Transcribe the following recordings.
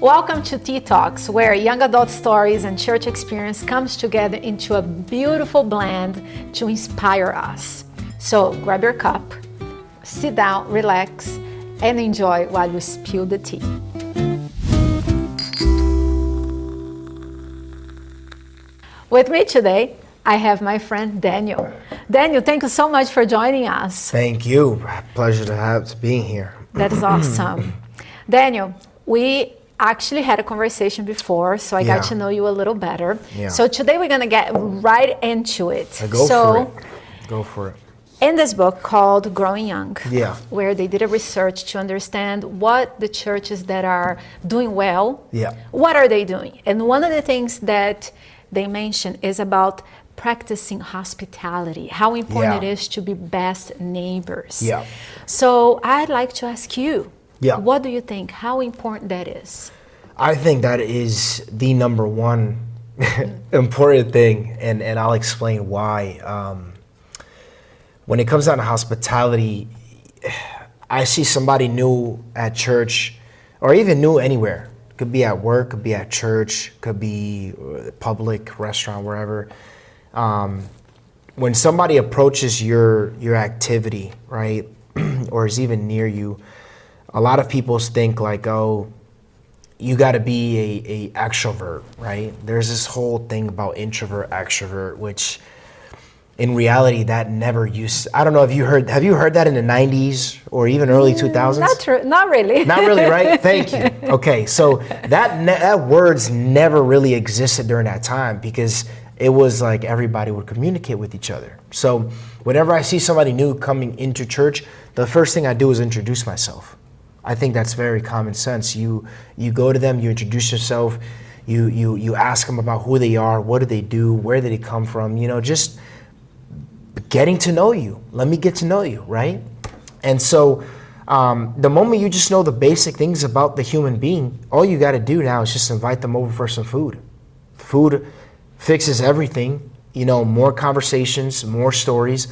Welcome to Tea Talks, where young adult stories and church experience comes together into a beautiful blend to inspire us. So grab your cup, sit down, relax, and enjoy while we spill the tea. With me today, I have my friend Daniel. Daniel, thank you so much for joining us. Thank you. Pleasure to being here. That is awesome. Daniel, we actually had a conversation before, so I got to know you a little better. Yeah. So today we're going to get right into it. Go for it. In this book called Growing Young, where they did a research to understand what the churches that are doing well, what are they doing? And one of the things that they mention is about practicing hospitality, how important it is to be best neighbors. So I'd like to ask you, what do you think? How important that is? I think that is the number one important thing, and I'll explain why. When it comes down to hospitality, I see somebody new at church, or even new anywhere. Could be at work, could be at church, could be public, restaurant, wherever. When somebody approaches your activity, right, or is even near you, a lot of people think like, oh, you got to be a extrovert, right? There's this whole thing about introvert, extrovert, which in reality that never used. I don't know if have you heard that in the 90s or even early 2000s? Not true, not really. Not really, right? Thank you. Okay, so that words never really existed during that time because it was like everybody would communicate with each other. So whenever I see somebody new coming into church, the first thing I do is introduce myself. I think that's very common sense. You go to them, you introduce yourself, you ask them about who they are, what do they do, where did they come from, just getting to know you. Let me get to know you, right? And so the moment you just know the basic things about the human being, all you got to do now is just invite them over for some food. Food fixes everything, more conversations, more stories.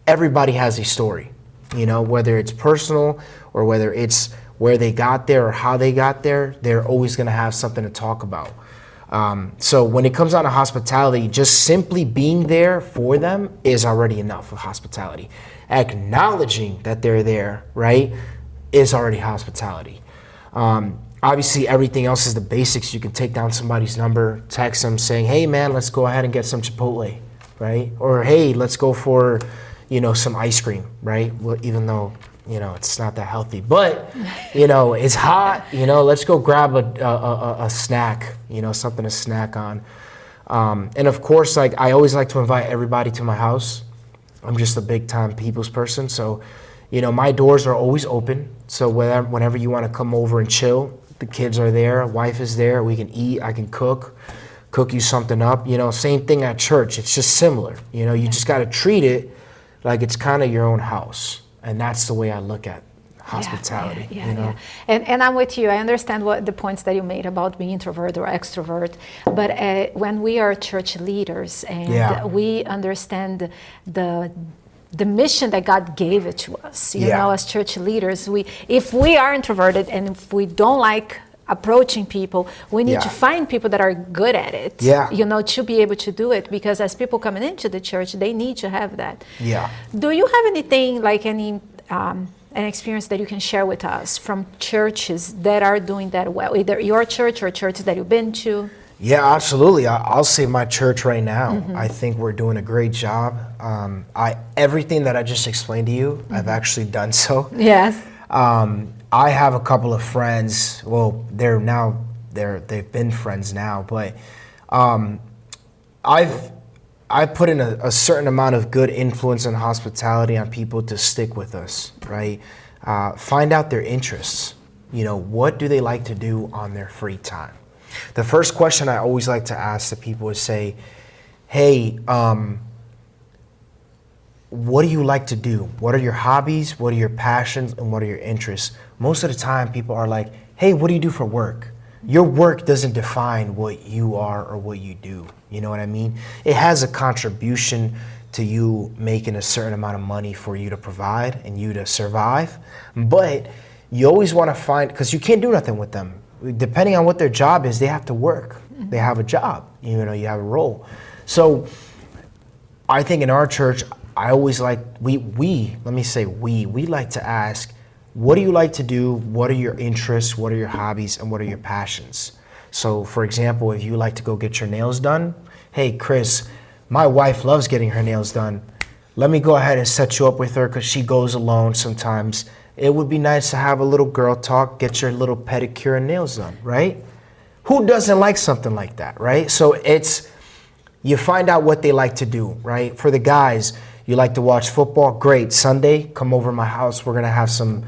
Everybody has a story, whether it's personal or whether it's where they got there or how they got there, they're always going to have something to talk about. So when it comes down to hospitality, just simply being there for them is already enough of hospitality. Acknowledging that they're there, right, is already hospitality. Obviously, everything else is the basics. You can take down somebody's number, text them saying, hey, man, let's go ahead and get some Chipotle, right? Or, hey, let's go for, some ice cream, right? Well, even though, it's not that healthy. But, it's hot, let's go grab a snack, something to snack on. And, of course, I always like to invite everybody to my house. I'm just a big-time people's person. So, my doors are always open. So whenever you want to come over and chill, the kids are there, wife is there, we can eat, I can cook you something up. Same thing at church. It's just similar. You just got to treat it like it's kind of your own house. And that's the way I look at hospitality. Yeah. And I'm with you. I understand what the points that you made about being introvert or extrovert. But when we are church leaders and we understand the mission that God gave it to us, as church leaders, if we are introverted and if we don't like approaching people, we need to find people that are good at it, to be able to do it, because as people coming into the church, they need to have that. Do you have anything like an experience that you can share with us from churches that are doing that well, either your church or churches that you've been to? Yeah, absolutely. I'll say my church right now. I think we're doing a great job. Everything that I just explained to you, I've actually done so. Yes. I have a couple of friends. Well, they've been friends now, but I've put in a certain amount of good influence and hospitality on people to stick with us, right? Find out their interests. What do they like to do on their free time? The first question I always like to ask the people is say, hey, what do you like to do? What are your hobbies? What are your passions? And what are your interests? Most of the time people are like, hey, what do you do for work? Your work doesn't define what you are or what you do. You know what I mean? It has a contribution to you making a certain amount of money for you to provide and you to survive. But you always want to find, because you can't do nothing with them. depending on what their job is, they have to work. They have a job, you have a role. So I think in our church, I always like, we like to ask, what do you like to do? What are your interests? What are your hobbies? And what are your passions? So for example, if you like to go get your nails done, hey, Chris, my wife loves getting her nails done. Let me go ahead and set you up with her because she goes alone sometimes. It would be nice to have a little girl talk, get your little pedicure and nails done, right? Who doesn't like something like that, right? So you find out what they like to do, right? For the guys, you like to watch football? Great. Sunday, come over to my house. We're going to have some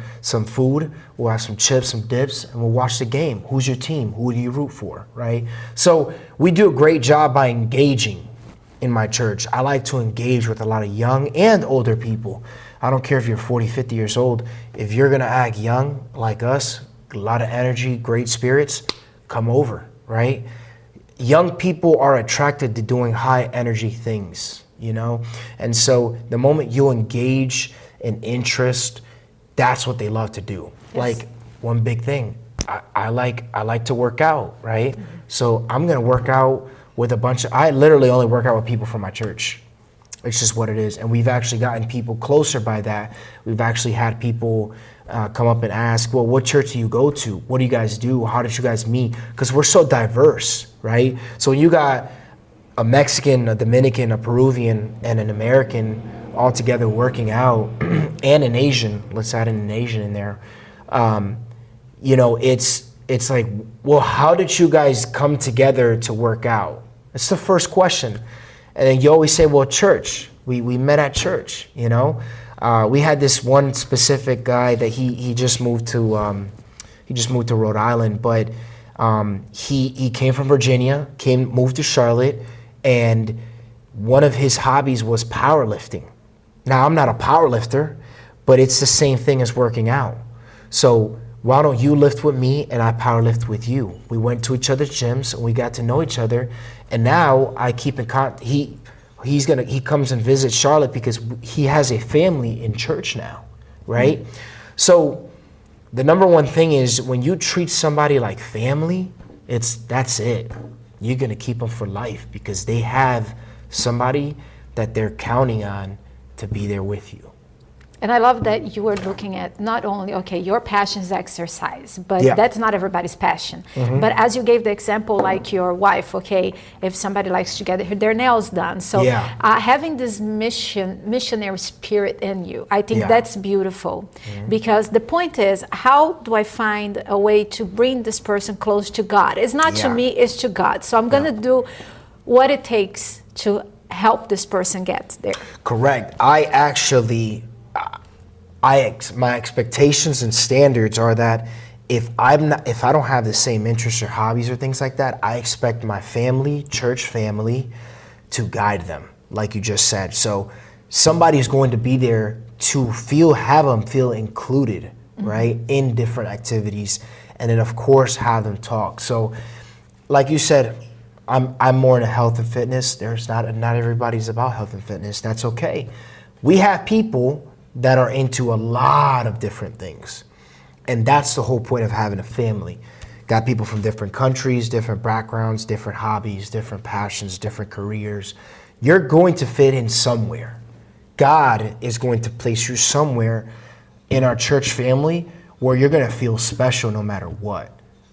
food. We'll have some chips, some dips, and we'll watch the game. Who's your team? Who do you root for, right? So we do a great job by engaging in my church. I like to engage with a lot of young and older people. I don't care if you're 40, 50 years old. If you're going to act young like us, a lot of energy, great spirits, come over, right? Young people are attracted to doing high energy things, And so the moment you engage in interest, that's what they love to do. Yes. Like one big thing, I like to work out, right? Mm-hmm. So I'm going to work out with I literally only work out with people from my church. It's just what it is. And we've actually gotten people closer by that. We've actually had people come up and ask, well, what church do you go to? What do you guys do? How did you guys meet? Because we're so diverse, right? So when you got a Mexican, a Dominican, a Peruvian, and an American all together working out, and an Asian, let's add an Asian in there, it's like, well, how did you guys come together to work out? It's the first question. And then you always say, well, church. We met at church, We had this one specific guy that he just moved to Rhode Island, but he came from Virginia, moved to Charlotte, and one of his hobbies was powerlifting. Now, I'm not a power lifter, but it's the same thing as working out. So why don't you lift with me and I power lift with you? We went to each other's gyms and we got to know each other. And now I keep in contact. He comes and visits Charlotte because he has a family in church now, right? Mm-hmm. So the number one thing is when you treat somebody like family, that's it. You're going to keep them for life because they have somebody that they're counting on to be there with you. And I love that you were looking at not only, okay, your passion is exercise, but that's not everybody's passion. Mm-hmm. But as you gave the example, like your wife, okay, if somebody likes to get their nails done. So having this missionary spirit in you, I think that's beautiful. Mm-hmm. Because the point is, how do I find a way to bring this person close to God? It's not to me, it's to God. So I'm going to do what it takes to help this person get there. Correct. My expectations and standards are that if I don't have the same interests or hobbies or things like that, I expect my family, church family, to guide them, like you just said. So somebody's going to be there to have them feel included, mm-hmm. right, in different activities, and then of course have them talk. So, like you said, I'm more into health and fitness. Not everybody's about health and fitness. That's okay. We have people that are into a lot of different things. And that's the whole point of having a family. Got people from different countries, different backgrounds, different hobbies, different passions, different careers. You're going to fit in somewhere. God is going to place you somewhere in our church family where you're going to feel special no matter what.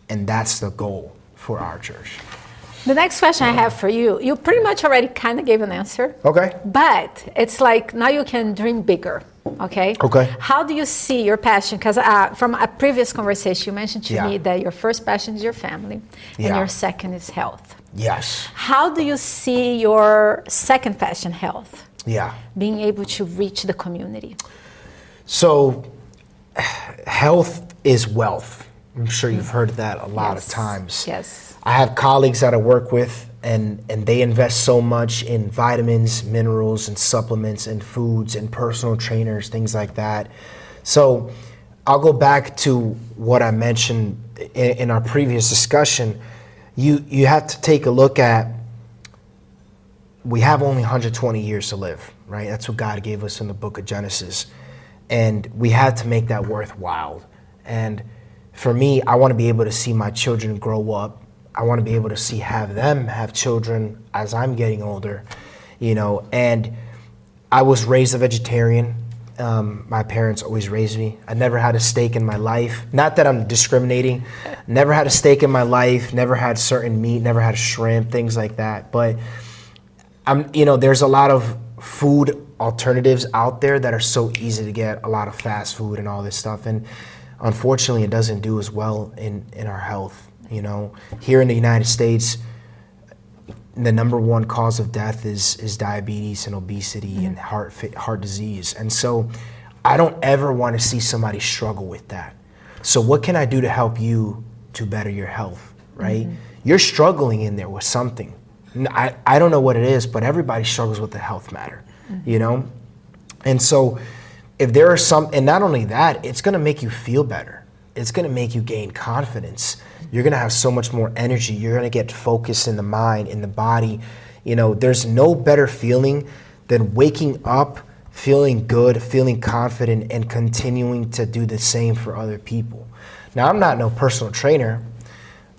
And that's the goal for our church. The next question I have for you, you pretty much already kind of gave an answer. Okay. But it's like now you can dream bigger, okay? Okay. How do you see your passion? Because from a previous conversation, you mentioned to me that your first passion is your family and your second is health. Yes. How do you see your second passion, health? Yeah. Being able to reach the community? So health is wealth. I'm sure you've heard that a lot of times. Yes. I have colleagues that I work with, and they invest so much in vitamins, minerals, and supplements, and foods, and personal trainers, things like that. So I'll go back to what I mentioned in our previous discussion. You have to take a look at, we have only 120 years to live, right? That's what God gave us in the book of Genesis. And we had to make that worthwhile. And for me, I want to be able to see my children grow up. I want to be able to have them have children as I'm getting older, you know. And I was raised a vegetarian. My parents always raised me. I never had a steak in my life. Not that I'm discriminating. Never had a steak in my life. Never had certain meat. Never had shrimp, things like that. But there's a lot of food alternatives out there that are so easy to get. A lot of fast food and all this stuff, and unfortunately, it doesn't do as well in our health. You know, here in the United States, the number one cause of death is diabetes and obesity and heart disease. And so I don't ever want to see somebody struggle with that. So what can I do to help you to better your health, right? You're struggling in there with something. I don't know what it is, but everybody struggles with the health matter, you know? And so if there are and not only that, it's going to make you feel better. It's going to make you gain confidence. You're going to have so much more energy. You're going to get focus in the mind, in the body. You know, there's no better feeling than waking up, feeling good, feeling confident, and continuing to do the same for other people. Now, I'm not no personal trainer,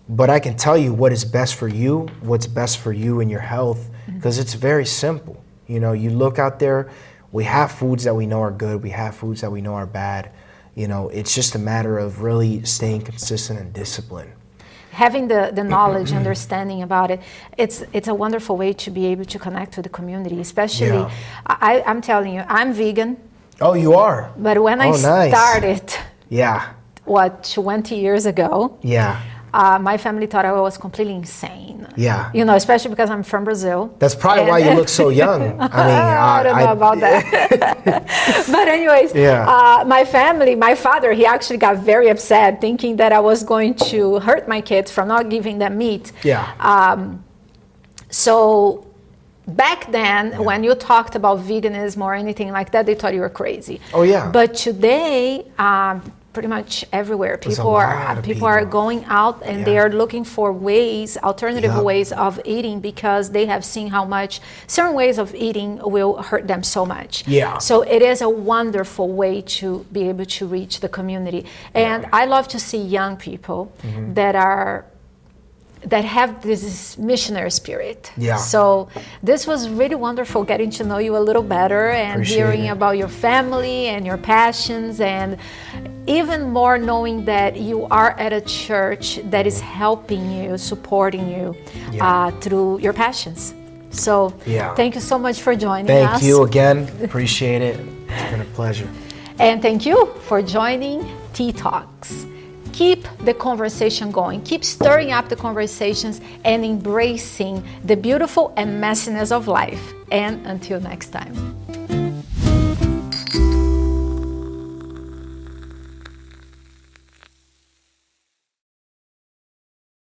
but I can tell you what is best for you, what's best for you and your health, because it's very simple. You know, you look out there, we have foods that we know are good, we have foods that we know are bad. You know, it's just a matter of really staying consistent and disciplined. Having the knowledge, understanding about it, it's a wonderful way to be able to connect with the community, especially, I'm telling you, I'm vegan. Oh, you are? But when I started, 20 years ago, my family thought I was completely insane. Yeah. You know, especially because I'm from Brazil. That's probably why you look so young. I don't know about that. But anyways, my father, he actually got very upset thinking that I was going to hurt my kids from not giving them meat. So back then, when you talked about veganism or anything like that, they thought you were crazy. Oh, yeah. But today, pretty much everywhere, people are going out and they are looking for alternative ways of eating, because they have seen how much certain ways of eating will hurt them so much. So it is a wonderful way to be able to reach the community. And I love to see young people that have this missionary spirit. So this was really wonderful getting to know you a little better and hearing about your family and your passions, and even more knowing that you are at a church that is helping you, supporting you through your passions. So thank you so much for joining us. Thank you again. Appreciate it. It's been a pleasure. And thank you for joining Tea Talks. Keep the conversation going. Keep stirring up the conversations and embracing the beautiful and messiness of life. And until next time.